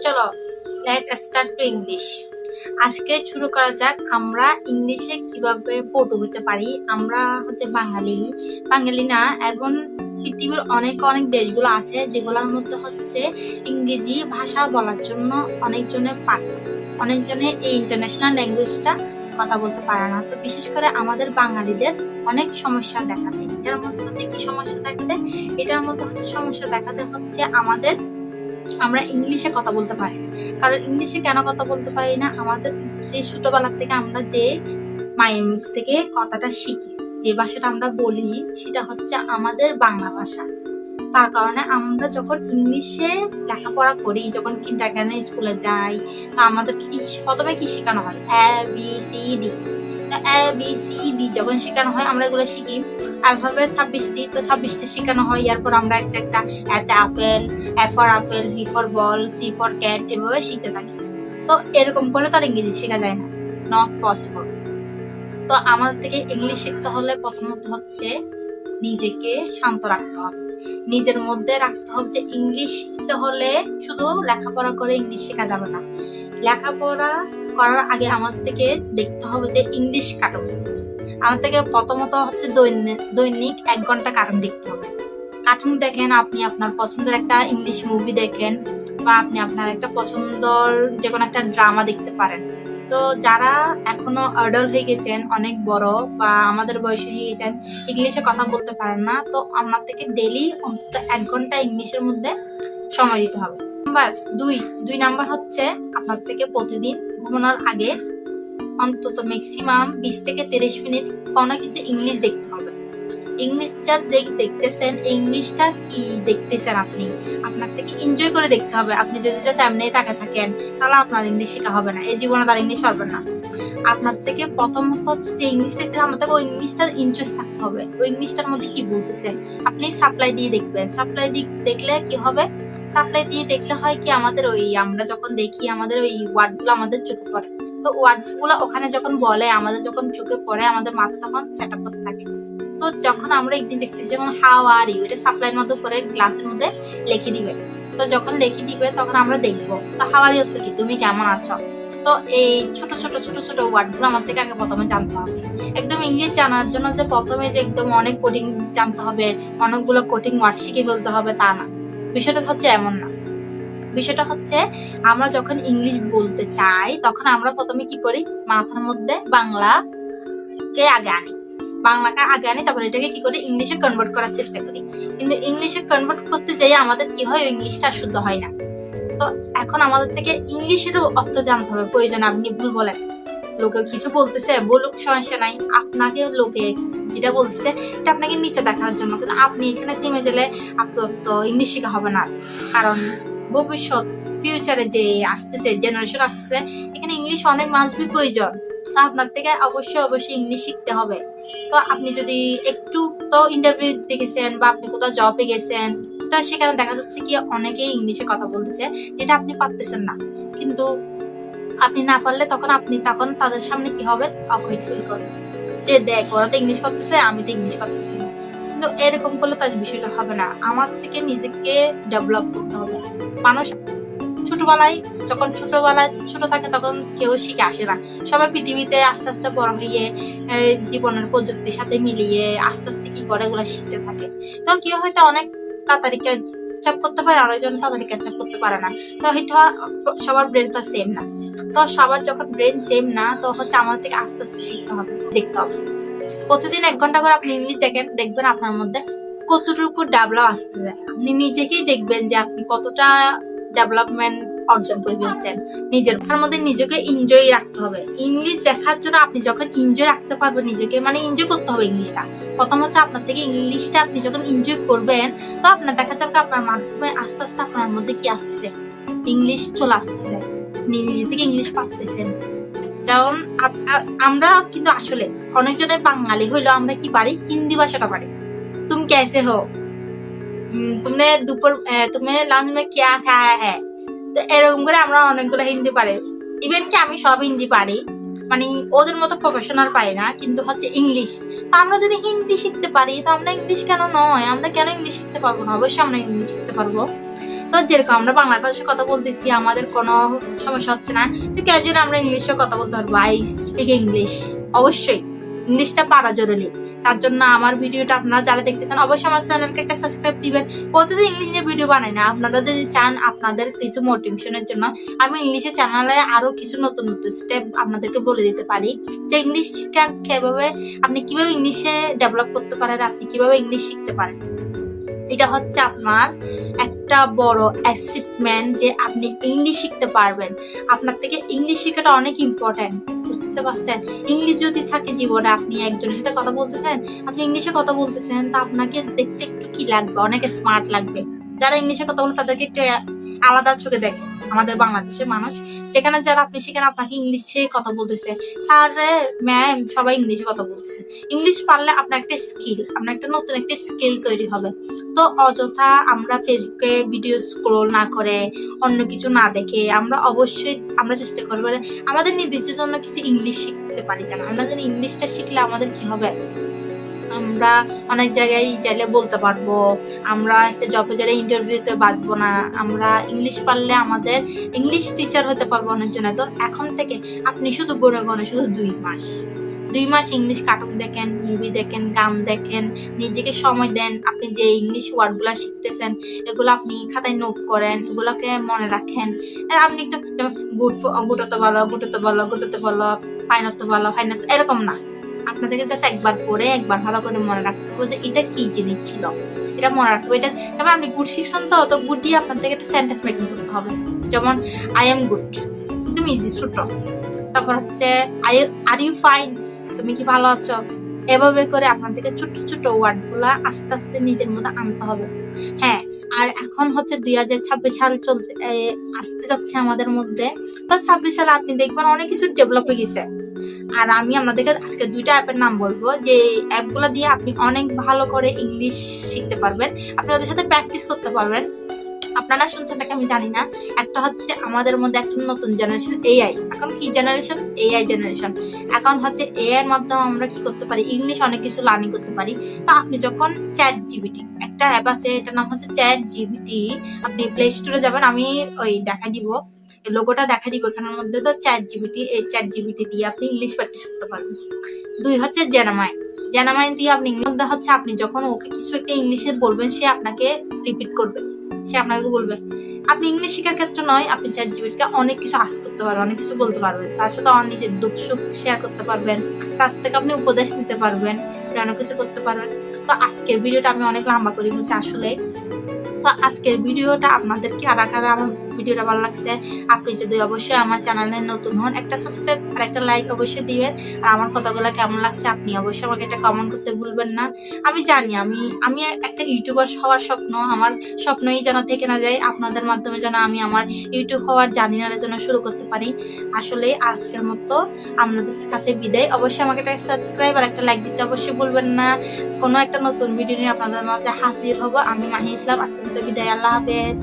চলো let start to English. আজকে শুরু করা যাক আমরা ইংলিশে কিভাবে পটু হতে পারি। আমরা হচ্ছে বাঙালি না, এখন পৃথিবীর অনেক অনেক দেশগুলো আছে যেগুলোর মধ্যে হচ্ছে ইংরেজি ভাষা বলার জন্য অনেকজনের পারে, অনেকজনে এই ইন্টারন্যাশনাল ল্যাঙ্গুয়েজটা কথা বলতে পারে না। তো বিশেষ করে আমাদের বাঙালিদের অনেক সমস্যা দেখা দেয়। এটার মধ্যে হচ্ছে কি সমস্যা দেখা দেয়? এটার মধ্যে হচ্ছে সমস্যা দেখা দেয় হচ্ছে আমরা ইংলিশে কথা বলতে পারি না। কারণ ইংলিশে কেন কথা বলতে পারি না? আমাদের যে ছোটবেলা থেকে আমরা যে মায়ের মুখ থেকে কথাটা শিখি, যে ভাষাটা আমরা বলি, সেটা হচ্ছে আমাদের বাংলা ভাষা। তার কারণে আমরা যখন ইংলিশে লেখাপড়া করি, যখন কিন্ডারগার্টেন স্কুলে যাই, তো আমাদেরকে প্রথমে কি শেখানো হয়? ABCD। ABCD যখন শেখানো হয় আমরা এগুলো শিখি। অ্যালফাবেট 26টি, তো 26টি শেখানো হয়। এরপর আমরা একটা একটা এতে apple, A for apple, B for ball, C for cat, এভাবে শিখতে থাকি। তো এরকম করে তার ইংরেজি শেখা যায় না, নট পসিবল। তো আমাদের থেকে ইংলিশ শিখতে হলে প্রথমত হচ্ছে নিজেকে শান্ত রাখতে হবে, নিজের মধ্যে রাখতে হবে যে ইংলিশ শিখতে হলে শুধু লেখাপড়া করে ইংলিশ শেখা যাবে না। লেখাপড়া করার আগে আমাদের থেকে দেখতে হবে যে ইংলিশ কার্টুন, আমাদের থেকে প্রথমত হচ্ছে দৈনিক 1 ঘন্টা কার্টুন দেখতে হবে। কার্টুন দেখেন, আপনি আপনার পছন্দের একটা ইংলিশ মুভি দেখেন, বা আপনি আপনার একটা পছন্দের যে কোনো একটা ড্রামা দেখতে পারেন। তো যারা এখনো অ্যাডাল্ট হয়ে গেছেন, অনেক বড় বা আমাদের বয়সে হয়ে গেছেন, ইংলিশে কথা বলতে পারেন না, তো আপনার থেকে ডেইলি অন্তত 1 ঘন্টা ইংলিশের মধ্যে সময় দিতে হবে। দুই নাম্বার হচ্ছে আপনার থেকে প্রতিদিন ঘুমানোর আগে অন্তত ম্যাক্সিমাম 20 থেকে 30 মিনিট কোনো কিছু ইংলিশ দেখতে হবে। ইংলিশটা দেখতেছেন, ইংলিশটা কি দেখতেছেন আপনি, আপনার থেকে এনজয় করে দেখতে হবে। আপনি যদি জাস্ট এমনি তাকে থাকেন, তাহলে আপনার ইংলিশ শেখা হবে না, এই জীবনে তার ইংলিশ পারবেন না। আপনার থেকে প্রথমত হচ্ছে যে ইংলিশ দেখতে, আপনার থেকে ওই ইংলিশটার ইন্টারেস্ট থাকতে হবে, ওই ইংলিশটার মধ্যে কি বলতেছে। আপনি সাপ্লাই দিয়ে দেখবেন, সাপ্লাই দিয়ে দেখলে কি হবে? সাপ্লাই দিয়ে দেখলে হয় কি, আমাদের ওই আমরা যখন দেখি আমাদের ওই ওয়ার্ডগুলো আমাদের চোখে পড়ে। তো ওয়ার্ডগুলো ওখানে যখন বলে, আমাদের যখন চোখে পড়ে, আমাদের মাথা তখন সেট আপ করতে থাকে। তো যখন আমরা ইংলিশ দেখতেছি, যেমন হাউ আর ইউ, এটা সাপ্লাইয়ের মধ্যে করে গ্লাসের মধ্যে লিখে দিবে। তো যখন লিখে দিবে তখন আমরা দেখবো, তো হাউ আর ইউ তো কি, তুমি কেমন আছো। তো এই ছোট ছোট ছোট ছোট ওয়ার্ডগুলো আমার থেকে আগে প্রথমে জানতে হবে। একদম ইংলিশ জানার জন্য যে প্রথমে যে একদম অনেক কোডিং জানতে হবে, অনেকগুলো কোডিং ওয়ার্ড শিখে ফেলতে হবে, তা না। বিষয়টা হচ্ছে এমন না। বিষয়টা হচ্ছে আমরা যখন ইংলিশ বলতে চাই, তখন আমরা প্রথমে কি করি? মাথার মধ্যে বাংলাকে আগে আনি, তারপর এটাকে কি করি? ইংলিশে কনভার্ট করার চেষ্টা করি। কিন্তু ইংলিশে কনভার্ট করতে যাই আমাদের কি হয়? ইংলিশটা শুদ্ধ হয় না। তো এখন আমাদের থেকে ইংলিশেরও অর্থ জানতে হবে। প্রয়োজন আপনি ভুল বলেন, লোকে কিছু বলতেছে, বলুক, সমস্যা নাই। আপনাকে লোকে যেটা বলতেছে এটা আপনাকে নিচে দেখার জন্য, কিন্তু আপনি এখানে থেমে গেলে আপনার তো ইংলিশ শেখা হবে না। কারণ ভবিষ্যৎ ফিউচারে যে আসতেছে, জেনারেশন আসতেছে, এখানে ইংলিশ অনেক মাসবি প্রয়োজন। তো আপনার থেকে অবশ্যই ইংলিশ শিখতে হবে। তো আপনি যদি একটু তো ইন্টারভিউ দিতে গেছেন বা আপনি কোথাও জবে গেছেন, তো সেখানে দেখা যাচ্ছে কি অনেকেই ইংলিশে কথা বলতেছে যেটা আপনি পারতেছেন না। কিন্তু আপনি না পারলে তখন তাদের সামনে কি হবে? অকওয়ার্ড ফিল করবেন যে দেখ, ওরা তো ইংলিশ পারতেছে, আমি তো ইংলিশ পারতেছি না। কিন্তু এরকম করলে তার বিষয়টা হবে না। আমার থেকে নিজেকে ডেভেলপ করতে হবে। মানুষ যখন ছোট থাকে তখন কেউ শিখে আসে না। সবাই পৃথিবীতে আস্তে আস্তে বড় হয়ে জীবনের প্রযুক্তির সাথে মিলিয়ে আস্তে আস্তে কি করে এগুলো শিখতে থাকে। তখন কেউ হয়তো অনেক তাড়াতাড়ি ক্যাচ করতে পারে, আর একজন তাড়াতাড়ি ক্যাচ করতে পারে না। তো এটা সবার ব্রেন তো সেম না। তো সবার যখন ব্রেন সেম না, তো হচ্ছে আমাদের থেকে আস্তে আস্তে শিখতে হবে, দেখতে হবে। প্রতিদিন 1 ঘন্টা করে আপনি ইংলিশ দেখবেন আপনার মধ্যে কতটুকু ডেভেলপ আসতে যায়। আপনি নিজেকেই দেখবেন যে আপনি কতটা ডেভেলপমেন্ট অর্জন করে ফেলছেন। নিজের মধ্যে নিজেকে এনজয় রাখতে হবে। ইংলিশ দেখার জন্য আপনি যখন এনজয় রাখতে পারবেন নিজেকে, মানে এনজয় করতে হবে ইংলিশটা। প্রথম হচ্ছে আপনার থেকে ইংলিশটা আপনি যখন এনজয় করবেন, তো আপনার দেখা যাবে আপনার মাধ্যমে আস্তে আস্তে আপনার মধ্যে কি আসতেছে? ইংলিশ চলে আসতেছে, আপনি নিজে থেকে ইংলিশ পারতেছেন। যেমন আমরা কিন্তু আসলে অনেকজনের বাঙালি হইলো আমরা কি পারি? হিন্দি ভাষাটা পারি। तुम कैसे हो, तुमने लंच में क्या खाया है। তো এরকম করে আমরা অনেকগুলো হিন্দি পারি। ইভেন কি আমি সব হিন্দি পারি, মানে ওদের মতো প্রফেশনাল পারি না, কিন্তু হচ্ছে ইংলিশ। তো আমরা যদি হিন্দি শিখতে পারি, তো আমরা ইংলিশ কেন নয়? আমরা কেন ইংলিশ শিখতে পারবো না? অবশ্যই আমরা ইংলিশ শিখতে পারবো। তো যেরকম আমরা বাংলা ভাষায় কথা বলতেছি, আমাদের কোনো সমস্যা হচ্ছে না, তো ক্যাজুয়ালি আমরা ইংলিশে কথা বলতে পারবো। I speak English. অবশ্যই ইংলিশটা পারা জরুরি। তার জন্য আমার ভিডিওটা আপনারা যারা দেখতেছেন অবশ্যই আমার চ্যানেলকে একটা সাবস্ক্রাইব দিবেন। প্রতিদিন ইংলিশ নিয়ে ভিডিও বানাই না, আপনারা যদি চান আপনাদের কিছু মোটিভেশনের জন্য আমি ইংলিশের চ্যানেলে আরো কিছু নতুন নতুন স্টেপ আপনাদেরকে বলে দিতে পারি, যে ইংলিশ শিক্ষা কিভাবে আপনি কিভাবে ইংলিশে ডেভেলপ করতে পারেন, আপনি কিভাবে ইংলিশ শিখতে পারেন। এটা হচ্ছে আপনার একটা বড় অ্যাচিভমেন্ট যে আপনি ইংলিশ শিখতে পারবেন। আপনার থেকে ইংলিশ শেখাটা অনেক ইম্পর্টেন্ট, বুঝতে পারছেন? ইংলিশ যদি থাকে জীবনে, আপনি একজনের সাথে কথা বলতেছেন, আপনি ইংলিশে কথা বলতেছেন, তো আপনাকে দেখতে একটু কি লাগবে, অনেক স্মার্ট লাগবে। যারা ইংলিশে কথা বলে তাদেরকে একটু আলাদা চোখে দেখে আমাদের বাংলাদেশের মানুষ। যেখানে যারা আপনি সেখানে আপনাকে ইংলিশে কথা বলতেছে, স্যার ম্যাম সবাই ইংলিশে কথা বলতেছে। ইংলিশ পারলে আপনার একটা স্কিল, আপনার একটা নতুন একটা স্কিল তৈরি হবে। তো অযথা আমরা ফেসবুকে ভিডিও স্ক্রোল না করে, অন্য কিছু না দেখে আমরা অবশ্যই আমরা চেষ্টা করবো আমাদের নিজের জন্য কিছু ইংলিশ শিখতে পারি। জানা আমরা জানি ইংলিশটা শিখলে আমাদের কি হবে, আমরা অনেক জায়গায় চাইলে বলতে পারবো, আমরা একটা জবে যারা ইন্টারভিউতে বাঁচবো না, আমরা ইংলিশ পারলে আমাদের ইংলিশ টিচার হতে পারবো অনেকজনে। তো এখন থেকে আপনি শুধু গনে গনে শুধু 2 মাস ইংলিশ কার্টুন দেখেন, মুভি দেখেন, গান দেখেন, নিজেকে সময় দেন। আপনি যে ইংলিশ ওয়ার্ডগুলো শিখতেছেন এগুলো আপনি খাতায় নোট করেন, এগুলোকে মনে রাখেন। আপনি একটু গুটোতে বলো, ফাইনতে বলো, এরকম না। আপনাদেরকে জাস্ট একবার পড়ে একবার ভালো করে মনে রাখতে হবে যে এটা কি জিনিস ছিল, এটা মনে রাখতে হবে। এটা যেমন আপনি গুড শিখছেন, তো গুড দিয়ে আপনাদেরকে একটা সেন্টেন্স মেকিং করতে হবে। যেমন আই এম গুড, তুমি ইজি ছোট। তারপর হচ্ছে আর ইউ ফাইন, তুমি কি ভালো আছো। এভাবে করে আপনাদেরকে ছোট ছোট ওয়ার্ড গুলা আস্তে আস্তে নিজের মধ্যে আনতে হবে। হ্যাঁ, আর এখন হচ্ছে 2026 সাল আসতে যাচ্ছে আমাদের মধ্যে। তো 26 সালে আপনি দেখবেন অনেক কিছু ডেভেলপ হয়ে গেছে। আর আমি আপনাদেরকে আজকে 2টা অ্যাপের নাম বলবো, যে অ্যাপগুলো দিয়ে আপনি অনেক ভালো করে ইংলিশ শিখতে পারবেন, আপনি ওদের সাথে প্র্যাকটিস করতে পারবেন। আপনারা শুনছেন নাকি আমি জানি না। একটা হচ্ছে আমাদের মধ্যে একটা নতুন জেনারেশন এআই। এখন কি জেনারেশন? AI generation. এখন হচ্ছে এআই এর মাধ্যমে আমরা কি করতে পারি, ইংলিশ অনেক কিছু লার্নিং করতে পারি। তো আপনি যখন চ্যাট জিপিটি, একটা অ্যাপ আছে এটার নাম হচ্ছে চ্যাট জিপিটি, আপনি প্লে স্টোরে যাবেন, আমি ওই দেখা দিব, লোগোটা দেখা দিব এখানের মধ্যে। তো চ্যাট জিপিটি, এই চ্যাট জিপিটি দিয়ে আপনি ইংলিশ প্র্যাকটিস করতে পারবেন। 2 হচ্ছে জেনামাইন দিয়ে আপনি ইংলিশ হচ্ছে আপনি যখন ওকে কিছু একটা ইংলিশে বলবেন, সে আপনাকে রিপিট করবে, সে আপনাকে বলবে। আপনি ইংলিশ শেখার ক্ষেত্রে নয়, আপনি চ্যাট জিপিটিকে অনেক কিছু আস্ক করতে পারবেন, অনেক কিছু বলতে পারবেন, তার সাথে নিজের দুঃখ সুখ শেয়ার করতে পারবেন, তার থেকে আপনি উপদেশ নিতে পারবেন, অনেক কিছু করতে পারবেন। তো আজকের ভিডিওটা আমি অনেক লম্বা করে বলছি আসলে। তো আজকের ভিডিওটা আপনাদেরকে কারা আমার ভিডিওটা ভালো লাগছে, আপনি যদি অবশ্যই আমার চ্যানেলে নতুন হন একটা সাবস্ক্রাইব আর একটা লাইক অবশ্যই দিবেন। আর আমার কথাগুলো কেমন লাগছে আপনি অবশ্যই আমাকে একটা কমেন্ট করতে ভুলবেন না। আমি জানি আমি একটা ইউটিউবার হওয়ার স্বপ্ন, আমার স্বপ্নই যেন থেকে না যায়, আপনাদের মাধ্যমে যেন আমি আমার ইউটিউব হওয়ার জার্নিটা যেন শুরু করতে পারি। আসলে আজকের মতো আপনাদের কাছে বিদায়। অবশ্যই আমাকে একটা সাবস্ক্রাইব আর একটা লাইক দিতে অবশ্যই ভুলবেন না। কোনো একটা নতুন ভিডিও নিয়ে আপনাদের মাঝে হাজির হব। আমি মাহি ইসলাম, আজকের মতো বিদায়। আল্লাহ হাফেজ।